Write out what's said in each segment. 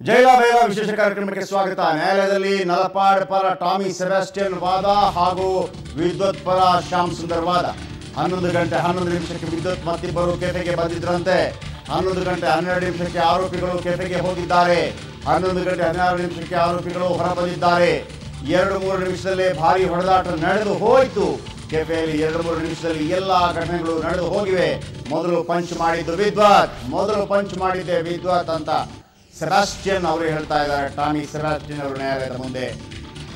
ಜೈಲ ಬೇಲ ವಿಶೇಷ ಕಾರ್ಯಕ್ರಮಕ್ಕೆ ಸ್ವಾಗತ. ನ್ಯಾಯಾಲಯದಲ್ಲಿ ನಲಪಾಡ್ ಪರ ಟಾಮಿ ಸೆಬಾಸ್ಟಿಯನ್ ವಾದ ಹಾಗೂ ವಿದ್ಯುತ್ ಪರ ಶ್ಯಾಮ್ ಸುಂದರ್ ವಾದ. 11 ಗಂಟೆ 11 ನಿಮಿಷಕ್ಕೆ ವಿದ್ಯುತ್ ಮತ್ತಿಬ್ಬರು ಕೆಫೆಗೆ ಬಂದಿದ್ರಂತೆ. 11 ಗಂಟೆ 12 ನಿಮಿಷಕ್ಕೆ ಆರೋಪಿಗಳು ಕೆಫೆಗೆ ಹೋಗಿದ್ದಾರೆ. 11 ಗಂಟೆ 16 ನಿಮಿಷಕ್ಕೆ ಆರೋಪಿಗಳು ಹೊರಬಂದಿದ್ದಾರೆ. 2-3 ನಿಮಿಷದಲ್ಲೇ ಭಾರಿ ಹೊಡೆದಾಟ ನಡೆದು ಹೋಯಿತು. ಕೆಫೆಯಲ್ಲಿ 2-3 ನಿಮಿಷದಲ್ಲಿ ಎಲ್ಲ ಘಟನೆಗಳು ನಡೆದು ಹೋಗಿವೆ. ಮೊದಲು ಪಂಚ್ ಮಾಡಿದ್ದೆ ವಿದ್ವತ್ ಅಂತ ಸೆಬಾಸ್ಟಿಯನ್ ಅವರು ಹೇಳ್ತಾ ಇದ್ದಾರೆ. ಟಾಮಿ ಸೆಬಾಸ್ಟಿಯನ್ ಅವರು ನ್ಯಾಯಾಲಯದ ಮುಂದೆ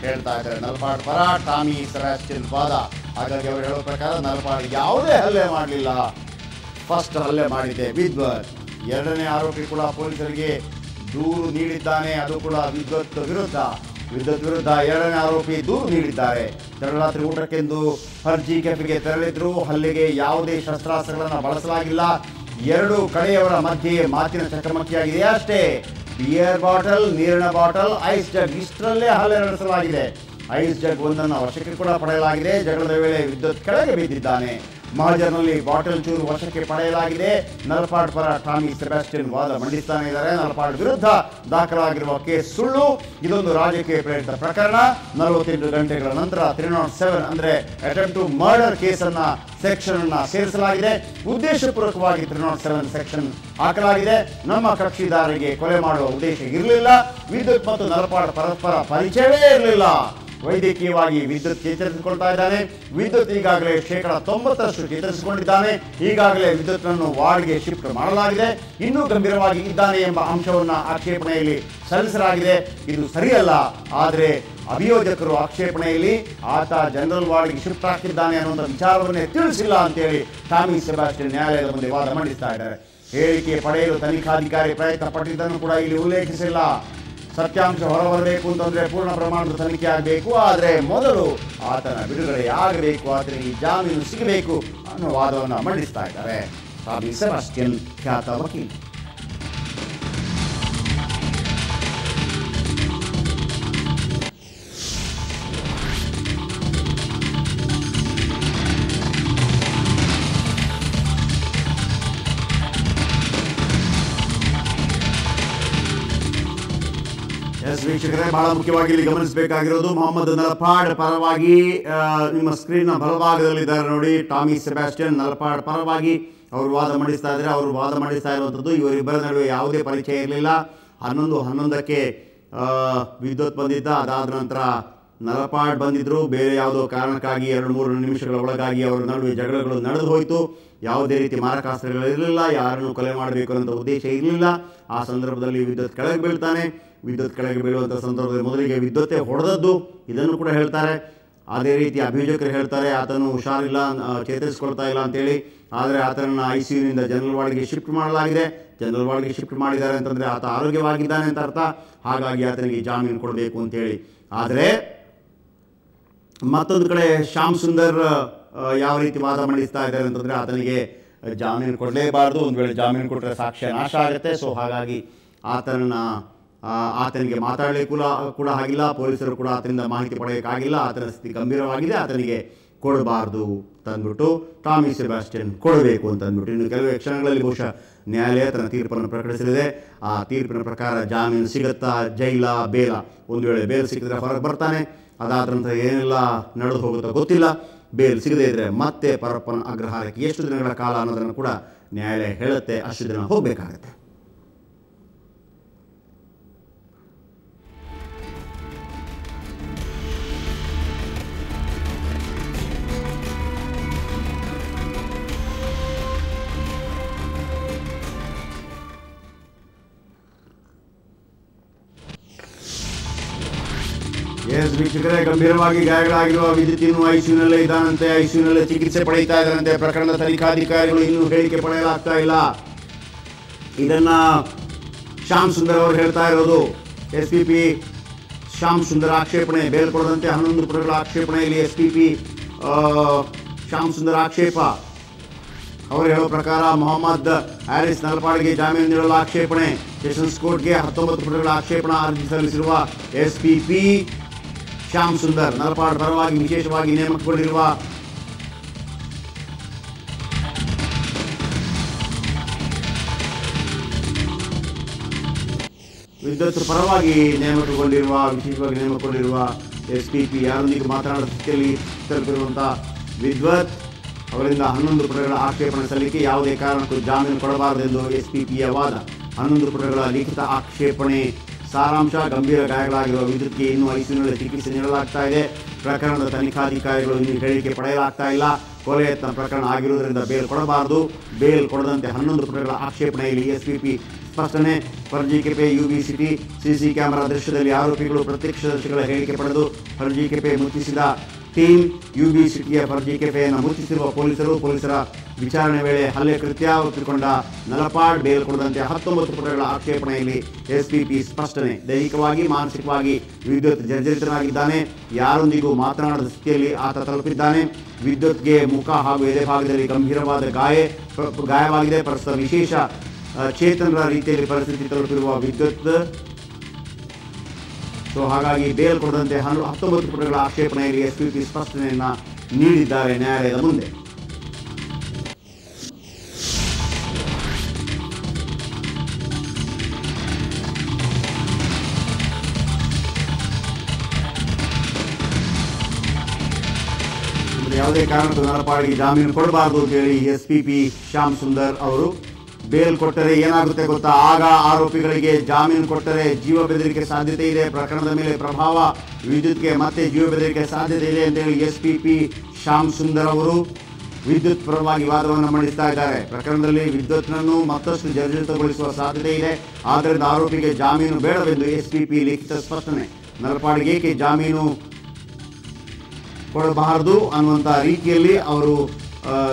ಹೇಳ್ತಾ ಇದ್ದಾರೆ. ನಲಪಾಡ್ ಪರ ಟಾಮಿ ಸೆಬಾಸ್ಟಿಯನ್ ವಾದ. ಹಾಗಾಗಿ ಅವರು ಹೇಳೋ ಪ್ರಕಾರ ನಲಪಾಡ್ ಯಾವುದೇ ಹಲ್ಲೆ ಮಾಡಲಿಲ್ಲ, ಫಸ್ಟ್ ಹಲ್ಲೆ ಮಾಡಿದ್ದೆ ವಿದ್ವತ್. ಎರಡನೇ ಆರೋಪಿ ಕೂಡ ಪೊಲೀಸರಿಗೆ ದೂರು ನೀಡಿದ್ದಾನೆ, ಅದು ಕೂಡ ವಿದ್ವತ್ ವಿರುದ್ಧ ಎರಡನೇ ಆರೋಪಿ ದೂರು ನೀಡಿದ್ದಾರೆ. ತಡರಾತ್ರಿ ಊಟಕ್ಕೆಂದು ಫರ್ಜಿ ಕೆಫೆಗೆ ತೆರಳಿದ್ರು. ಹಲ್ಲೆಗೆ ಯಾವುದೇ ಶಸ್ತ್ರಾಸ್ತ್ರಗಳನ್ನು ಬಳಸಲಾಗಿಲ್ಲ. ಎರಡು ಕಡೆಯವರ ಮಧ್ಯೆ ಮಾತಿನ ಚಕಮಕಿಯಾಗಿದೆ ಅಷ್ಟೇ. ಬಿಯರ್ ಬಾಟಲ್, ನೀರಿನ ಬಾಟಲ್, ಐಸ್ ಜಗ್ ಇಷ್ಟರಲ್ಲೇ ಹಲ್ಲೆ ನಡೆಸಲಾಗಿದೆ. ಐಸ್ ಜಗ್ ಒಂದನ್ನು ವಶಕ್ಕೆ ಕೂಡ ಪಡೆಯಲಾಗಿದೆ. ಜಗಳದ ವೇಳೆ ವಿದ್ಯುತ್ ಕೆಳಗೆ ಬಿದ್ದಿದ್ದಾನೆ. ಮಹಜರ್ನಲ್ಲಿ ಬಾಟಲ್ ಚೂರು ವಶಕ್ಕೆ ಪಡೆಯಲಾಗಿದೆ. ನಲಪಾಡ್ ಪರ ಟಾಮಿ ಸೆಬಾಸ್ಟಿಯನ್ ವಾದ ಮಂಡಿಸ್ತಾನೆ ಇದ್ದಾರೆ. ನಲಪಾಡ್ ವಿರುದ್ಧ ದಾಖಲಾಗಿರುವ ಕೇಸ್ ಸುಳ್ಳು, ಇದೊಂದು ರಾಜಕೀಯ ಪ್ರೇರಿತ ಪ್ರಕರಣ. 48 ಗಂಟೆಗಳ ನಂತರ 307 ಅಂದರೆ ಅಟೆಂಪ್ಟ್ ಟು ಮರ್ಡರ್ ಕೇಸನ್ನ ಸೆಕ್ಷನ್ ಅನ್ನ ಸೇರಿಸಲಾಗಿದೆ. ಉದ್ದೇಶಪೂರ್ವಕವಾಗಿ 307 ಸೆಕ್ಷನ್ ಹಾಕಲಾಗಿದೆ. ನಮ್ಮ ಕಕ್ಷಿದಾರರಿಗೆ ಕೊಲೆ ಮಾಡುವ ಉದ್ದೇಶ ಇರಲಿಲ್ಲ. ವಿದ್ಯುತ್ ಮತ್ತು ನಲಪಾಡ್ ಪರಸ್ಪರ ಪರಿಚಯವೇ ಇರಲಿಲ್ಲ. ವೈದ್ಯಕೀಯವಾಗಿ ವಿದ್ಯುತ್ ಚೇತರಿಸಿಕೊಳ್ತಾ ಇದ್ದಾನೆ. ವಿದ್ಯುತ್ ಈಗಾಗಲೇ 90% ಚೇತರಿಸಿಕೊಂಡಿದ್ದಾನೆ. ಈಗಾಗಲೇ ವಿದ್ಯುತ್ನನ್ನು ವಾರ್ಡ್ಗೆ ಶಿಫ್ಟ್ ಮಾಡಲಾಗಿದೆ. ಇನ್ನೂ ಗಂಭೀರವಾಗಿ ಇದ್ದಾನೆ ಎಂಬ ಅಂಶವನ್ನು ಆಕ್ಷೇಪಣೆಯಲ್ಲಿ ಸಲ್ಲಿಸಲಾಗಿದೆ. ಇದು ಸರಿಯಲ್ಲ. ಆದರೆ ಅಭಿಯೋಜಕರು ಆಕ್ಷೇಪಣೆಯಲ್ಲಿ ಆತ ಜನರಲ್ ವಾರ್ಡ್ಗೆ ಶಿಫ್ಟ್ ಆಗ್ತಿದ್ದಾನೆ ಅನ್ನುವಂಥ ವಿಚಾರವನ್ನೇ ತಿಳಿಸಿಲ್ಲ ಅಂತೇಳಿ ಟಾಮಿ ಸೆಬಾಸ್ಟಿಯನ್ ನ್ಯಾಯಾಲಯದ ಮುಂದೆ ವಾದ ಮಂಡಿಸ್ತಾ ಇದ್ದಾರೆ. ಹೇಳಿಕೆ ಪಡೆಯಲು ತನಿಖಾಧಿಕಾರಿ ಪ್ರಯತ್ನ ಪಟ್ಟಿದ್ದನ್ನು ಕೂಡ ಇಲ್ಲಿ ಉಲ್ಲೇಖಿಸಿಲ್ಲ. ಸತ್ಯಾಂಶ ಹೊರಬರಬೇಕು ಅಂತಂದ್ರೆ ಪೂರ್ಣ ಪ್ರಮಾಣದ ತನಿಖೆ ಆಗಬೇಕು. ಆದರೆ ಮೊದಲು ಆತನ ಬಿಡುಗಡೆ ಆಗಬೇಕು, ಆತನಿಗೆ ಜಾಮೀನು ಸಿಗಬೇಕು ಅನ್ನೋ ವಾದವನ್ನು ಮಂಡಿಸ್ತಾ ಇದ್ದಾರೆ ಟಾಮಿ ಸೆಬಾಸ್ಟಿಯನ್, ಖ್ಯಾತ ವಕೀಲ. ವೀಕ್ಷಕರೇ, ಬಹಳ ಮುಖ್ಯವಾಗಿ ಇಲ್ಲಿ ಗಮನಿಸಬೇಕಾಗಿರೋದು ಮೊಹಮ್ಮದ್ ನಲಪಾಡ್ ಪರವಾಗಿ ನಿಮ್ಮ ಸ್ಕ್ರೀನ್ನ ಬಲಭಾಗದಲ್ಲಿದ್ದಾರೆ ನೋಡಿ. ಟಾಮಿ ಸೆಬಾಸ್ಟಿಯನ್ ನಲಪಾಡ್ ಪರವಾಗಿ ಅವರು ವಾದ ಮಂಡಿಸ್ತಾ ಇದ್ದಾರೆ. ಅವರು ವಾದ ಮಂಡಿಸ್ತಾ ಇರುವಂಥದ್ದು ಇವರಿಬ್ಬರ ನಡುವೆ ಯಾವುದೇ ಪರಿಚಯ ಇರಲಿಲ್ಲ. 11:11ಕ್ಕೆ ವಿದ್ಯುತ್ ಬಂದಿದ್ದ. ಅದಾದ ನಂತರ ನಲಪಾಡ್ ಬಂದಿದ್ದರು. ಬೇರೆ ಯಾವುದೋ ಕಾರಣಕ್ಕಾಗಿ 2-3 ನಿಮಿಷಗಳ ಒಳಗಾಗಿ ಅವರ ನಡುವೆ ಜಗಳಗಳು ನಡೆದು ಹೋಯಿತು. ಯಾವುದೇ ರೀತಿ ಮಾರಕಾಸ್ತ್ರಗಳಿರಲಿಲ್ಲ. ಯಾರನ್ನು ಕೊಲೆ ಮಾಡಬೇಕು ಅನ್ನೋ ಉದ್ದೇಶ ಇರಲಿಲ್ಲ. ಆ ಸಂದರ್ಭದಲ್ಲಿ ವಿದ್ಯುತ್ ಕೆಳಗೆ ಬೀಳ್ತಾನೆ. ವಿದ್ಯುತ್ ಕೆಳಗೆ ಬೀಳುವಂಥ ಸಂದರ್ಭದಲ್ಲಿ ಮೊದಲಿಗೆ ವಿದ್ಯುತ್ತೇ ಹೊಡೆದದ್ದು, ಇದನ್ನು ಕೂಡ ಹೇಳ್ತಾರೆ. ಅದೇ ರೀತಿ ಅಭಿಯೋಜಕರು ಹೇಳ್ತಾರೆ ಆತನು ಹುಷಾರಿಲ್ಲ, ಚೇತರಿಸಿಕೊಳ್ತಾ ಇಲ್ಲ ಅಂತೇಳಿ. ಆದರೆ ಆತನನ್ನು ICUನಿಂದ ಜನರಲ್ ವಾರ್ಡ್ಗೆ ಶಿಫ್ಟ್ ಮಾಡಲಾಗಿದೆ. ಜನರಲ್ ವಾರ್ಡ್ಗೆ ಶಿಫ್ಟ್ ಮಾಡಿದ್ದಾರೆ ಅಂತಂದರೆ ಆತ ಆರೋಗ್ಯವಾಗಿದ್ದಾನೆ ಅಂತ ಅರ್ಥ. ಹಾಗಾಗಿ ಆತನಿಗೆ ಜಾಮೀನು ಕೊಡಬೇಕು ಅಂತೇಳಿ. ಆದರೆ ಮತ್ತೊಂದು ಕಡೆ ಶ್ಯಾಮ್ ಸುಂದರ್ ಯಾವ ರೀತಿ ವಾದ ಮಂಡಿಸ್ತಾ ಇದ್ದಾರೆ ಅಂತಂದರೆ ಆತನಿಗೆ ಜಾಮೀನು ಕೊಡಲೇಬಾರ್ದು, ಒಂದು ವೇಳೆ ಜಾಮೀನು ಕೊಟ್ಟರೆ ಸಾಕ್ಷ್ಯ ನಾಶ ಆಗುತ್ತೆ. ಸೊ ಹಾಗಾಗಿ ಆತನಿಗೆ ಮಾತಾಡಲಿಕ್ಕೂ ಕೂಡ ಆಗಿಲ್ಲ. ಪೊಲೀಸರು ಕೂಡ ಆತನಿಂದ ಮಾಹಿತಿ ಪಡೆಯೋಕ್ಕಾಗಿಲ್ಲ. ಆತನ ಸ್ಥಿತಿ ಗಂಭೀರವಾಗಿದೆ, ಆತನಿಗೆ ಕೊಡಬಾರ್ದು ತಂದ್ಬಿಟ್ಟು ಟಾಮಿ ಸೆಬಾಸ್ಟಿಯನ್ ಕೊಡಬೇಕು ಅಂತ ಅಂದ್ಬಿಟ್ಟು ಇನ್ನು ಕೆಲವೇ ಕ್ಷಣಗಳಲ್ಲಿ ಬಹುಶಃ ನ್ಯಾಯಾಲಯ ತನ್ನ ತೀರ್ಪನ್ನು ಪ್ರಕಟಿಸಲಿದೆ. ಆ ತೀರ್ಪಿನ ಪ್ರಕಾರ ಜಾಮೀನು ಸಿಗುತ್ತಾ, ಜೈಲ, ಬೇಲ, ಒಂದು ವೇಳೆ ಬೇಲ್ ಸಿಕ್ಕಿದ್ರೆ ಹೊರಗೆ ಬರ್ತಾನೆ. ಅದಾದ ನಂತರ ಏನೆಲ್ಲ ನಡೆದು ಹೋಗುತ್ತೋ ಗೊತ್ತಿಲ್ಲ. ಬೇಲ್ ಸಿಗದೇ ಇದ್ದರೆ ಮತ್ತೆ ಪರಪ್ಪನ ಅಗ್ರಹಾರಕ್ಕೆ ಎಷ್ಟು ದಿನಗಳ ಕಾಲ ಅನ್ನೋದನ್ನು ಕೂಡ ನ್ಯಾಯಾಲಯ ಹೇಳುತ್ತೆ. ಅಷ್ಟು ದಿನ ಹೋಗಬೇಕಾಗತ್ತೆ. ವೀಕ್ಷಕರೇ, ಗಂಭೀರವಾಗಿ ಗಾಯಗಳಾಗಿರುವ ವಿದ್ಯುತ್ ಇನ್ನೂ ICUನಲ್ಲೇ ಇದ್ದಾನಂತೆ. ICUನಲ್ಲೇ ಚಿಕಿತ್ಸೆ ಪಡೆಯುತ್ತಾ ಇದ್ದಾರಂತೆ. ಪ್ರಕರಣದ ತನಿಖಾಧಿಕಾರಿಗಳು ಇನ್ನೂ ಹೇಳಿಕೆ ಪಡೆಯಲಾಗ್ತಾ ಇಲ್ಲ. ಇದನ್ನ ಶ್ಯಾಮ್ ಸುಂದರ್ ಅವರು ಹೇಳ್ತಾ ಇರೋದು. SPP ಶ್ಯಾಮ್ ಸುಂದರ್ ಆಕ್ಷೇಪಣೆ, ಬೇಲ್ ಕೊಡದಂತೆ 11 ಪುಟಗಳ ಆಕ್ಷೇಪಣೆಯಲ್ಲಿ SPP ಶ್ಯಾಮ್ ಸುಂದರ್ ಆಕ್ಷೇಪ. ಅವರು ಹೇಳೋ ಪ್ರಕಾರ ಮೊಹಮ್ಮದ್ ಹ್ಯಾರಿಸ್ ನಲಪಾಡ್ಗೆ ಜಾಮೀನು ನೀಡಲು ಆಕ್ಷೇಪಣೆ. ಸೆಷನ್ಸ್ ಕೋರ್ಟ್ಗೆ 19 ಪುಟಗಳ ಆಕ್ಷೇಪಣಾ ಅರ್ಜಿ ಸಲ್ಲಿಸಿರುವ SPP ಶ್ಯಾಮ್ ಸುಂದರ್ ನಲಪಾಡ್ ಪರವಾಗಿ ವಿಶೇಷವಾಗಿ ನೇಮಕಗೊಂಡಿರುವ ವಿದ್ಯುತ್ ಪರವಾಗಿ ನೇಮಕಗೊಂಡಿರುವ ವಿಶೇಷವಾಗಿ ನೇಮಕಗೊಂಡಿರುವ SPP ಯಾರೊಂದಿಗೆ ಮಾತನಾಡುವ ಸ್ಥಿತಿಯಲ್ಲಿ ತಲುಪಿರುವಂಥ ವಿದ್ವತ್ ಅವರಿಂದ 11 ಪುಟಗಳ ಆಕ್ಷೇಪಣೆ ಸಲ್ಲಿಕೆ, ಯಾವುದೇ ಕಾರಣಕ್ಕೂ ಜಾಮೀನು ಕೊಡಬಾರದೆಂದು SPPಯ ವಾದ. 11 ಪುಟಗಳ ಲಿಖಿತ ಆಕ್ಷೇಪಣೆ ಸಾರಾಂಶ: ಗಂಭೀರ ಗಾಯಗಳಾಗಿರುವ ವಿದ್ಯುತ್ಗೆ ಇನ್ನೂ ಐಸಿಯುನಲ್ಲಿ ಚಿಕಿತ್ಸೆ ನೀಡಲಾಗ್ತಾ ಇದೆ. ಪ್ರಕರಣದ ತನಿಖಾಧಿಕಾರಿಗಳು ಇನ್ನೂ ಹೇಳಿಕೆ ಪಡೆಯಲಾಗ್ತಾ ಇಲ್ಲ. ಕೊಲೆ ಯತ್ನ ಪ್ರಕರಣ ಆಗಿರುವುದರಿಂದ ಬೇಲ್ ಕೊಡಬಾರದು. ಬೇಲ್ ಕೊಡದಂತೆ 11 ಪುಟಗಳ ಆಕ್ಷೇಪಣೆಯಲ್ಲಿ SPP ಸ್ಪಷ್ಟನೆ. Farzi cafe UB city CC camera ದೃಶ್ಯದಲ್ಲಿ ಆರೋಪಿಗಳು ಪ್ರತ್ಯಕ್ಷದರ್ಶಿಗಳ ಹೇಳಿಕೆ ಪಡೆದು ಫರ್ಜಿ ಕೆಫೆ ಮುಚ್ಚಿಸಿದ ಟೀಮ್. UB ಸಿಟಿಯ ಫರ್ಜಿ ಕೆಫೆಯನ್ನು ಮುಚ್ಚಿಸಿರುವ ಪೊಲೀಸರ ವಿಚಾರಣೆ ವೇಳೆ ಹಲ್ಲೆ ಕೃತ್ಯ ಒಪ್ಪಿಕೊಂಡ ನಲಪಾಡ್. ಬೇಲ್ ಕೊಡದಂತೆ 19 ಪುಟಗಳ ಆಕ್ಷೇಪಣೆಯಲ್ಲಿ SPP ಸ್ಪಷ್ಟನೆ. ದೈಹಿಕವಾಗಿ ಮಾನಸಿಕವಾಗಿ ವಿದ್ಯುತ್ ಜರ್ಜರಿತನಾಗಿದ್ದಾನೆ. ಯಾರೊಂದಿಗೂ ಮಾತನಾಡದ ಸ್ಥಿತಿಯಲ್ಲಿ ಆತ ತಲುಪಿದ್ದಾನೆ. ವಿದ್ಯುತ್ಗೆ ಮುಖ ಹಾಗೂ ಎದೆ ಭಾಗದಲ್ಲಿ ಗಂಭೀರವಾದ ಗಾಯವಾಗಿದೆ. ಪ್ರಸ್ತುತ ವಿಶೇಷ ಚೇತನರ ರೀತಿಯಲ್ಲಿ ಪರಿಸ್ಥಿತಿ ತಲುಪಿರುವ ವಿದ್ಯುತ್. ಹಾಗಾಗಿ ಬೇಲ್ ಕೊಡದಂತೆ 19 ಪುಟಗಳ ಆಕ್ಷೇಪಣೆಯಲ್ಲಿ SPP ಸ್ಪಷ್ಟನೆಯನ್ನು ನೀಡಿದ್ದಾರೆ ನ್ಯಾಯಾಲಯದ ಮುಂದೆ. ಯಾವುದೇ ಕಾರಣಕ್ಕೂ ನಲಪಾಡಿಗೆ ಜಾಮೀನು ಕೊಡಬಾರದು ಅಂತೇಳಿ SPP ಶ್ಯಾಮ್ ಸುಂದರ್ ಅವರು. ಬೇಲ್ ಕೊಟ್ಟರೆ ಏನಾಗುತ್ತೆ ಗೊತ್ತಾ? ಆಗ ಆರೋಪಿಗಳಿಗೆ ಜಾಮೀನು ಕೊಟ್ಟರೆ ಜೀವ ಬೆದರಿಕೆ ಸಾಧ್ಯತೆ ಇದೆ. ಪ್ರಕರಣದ ಮೇಲೆ ಪ್ರಭಾವ, ವಿದ್ಯುತ್ಗೆ ಮತ್ತೆ ಜೀವ ಬೆದರಿಕೆ ಸಾಧ್ಯತೆ ಇದೆ ಅಂತೇಳಿ SPP ಶ್ಯಾಮ್ ಸುಂದರ್ ಅವರು ವಿದ್ಯುತ್ ಪರವಾಗಿ ವಾದವನ್ನು ಮಂಡಿಸ್ತಾ ಇದ್ದಾರೆ. ಪ್ರಕರಣದಲ್ಲಿ ವಿದ್ಯುತ್ನನ್ನು ಮತ್ತಷ್ಟು ಜರ್ಜರಿತಗೊಳಿಸುವ ಸಾಧ್ಯತೆ ಇದೆ. ಆದ್ದರಿಂದ ಆರೋಪಿಗೆ ಜಾಮೀನು ಬೇಡವೆಂದು SPP ಲಿಖಿತ ಸ್ಪಷ್ಟನೆ. ನಲಪಾಡಿಗೆ ಏಕೆ ಜಾಮೀನು ಕೊಡಬಾರದು ಅನ್ನುವಂಥ ರೀತಿಯಲ್ಲಿ ಅವರು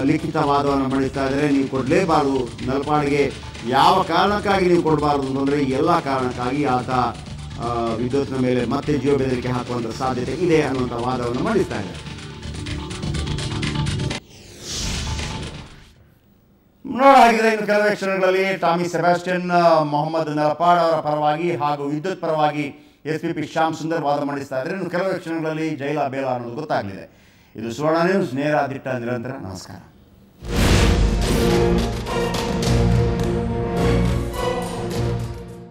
ಲಿಖಿತ ವಾದವನ್ನು ಮಂಡಿಸ್ತಾ ಇದ್ದಾರೆ. ನೀವು ಕೊಡಲೇಬಾರದು, ನಲಪಾಡಿಗೆ ಯಾವ ಕಾರಣಕ್ಕಾಗಿ ನೀವು ಕೊಡಬಾರದು ಅಂತಂದರೆ ಎಲ್ಲ ಕಾರಣಕ್ಕಾಗಿ ಆತ ವಿದ್ಯುತ್ನ ಮೇಲೆ ಮತ್ತೆ ಜೀವ ಬೆದರಿಕೆ ಹಾಕುವಂಥ ಸಾಧ್ಯತೆ ಇದೆ ಅನ್ನುವಂಥ ವಾದವನ್ನು ಮಂಡಿಸ್ತಾ ಇದ್ದಾರೆ. ನೋಡಾಗಿದೆ ಇನ್ನು ಕೆಲವೇ ಕ್ಷಣಗಳಲ್ಲಿ ಟಾಮಿ ಸೆಬಾಸ್ಟಿಯನ್ ಮೊಹಮ್ಮದ್ ನಲಪಾಡ್ ಅವರ ಪರವಾಗಿ ಹಾಗೂ ವಿದ್ಯುತ್ ಪರವಾಗಿ SPP ಶ್ಯಾಮ್ ಸುಂದರ್ ವಾದ ಮಂಡಿಸ್ತಾ ಇದ್ದಾರೆ. ಇನ್ನು ಕೆಲವೇ ಕ್ಷಣಗಳಲ್ಲಿ ಜೈಲ ಬೇಲ ಅನ್ನೋದು ಗೊತ್ತಾಗಲಿದೆ. ಇದು ಸುವರ್ಣ ನ್ಯೂಸ್, ನೇರ ದಿಟ್ಟ ನಿರಂತರ. ನಮಸ್ಕಾರ.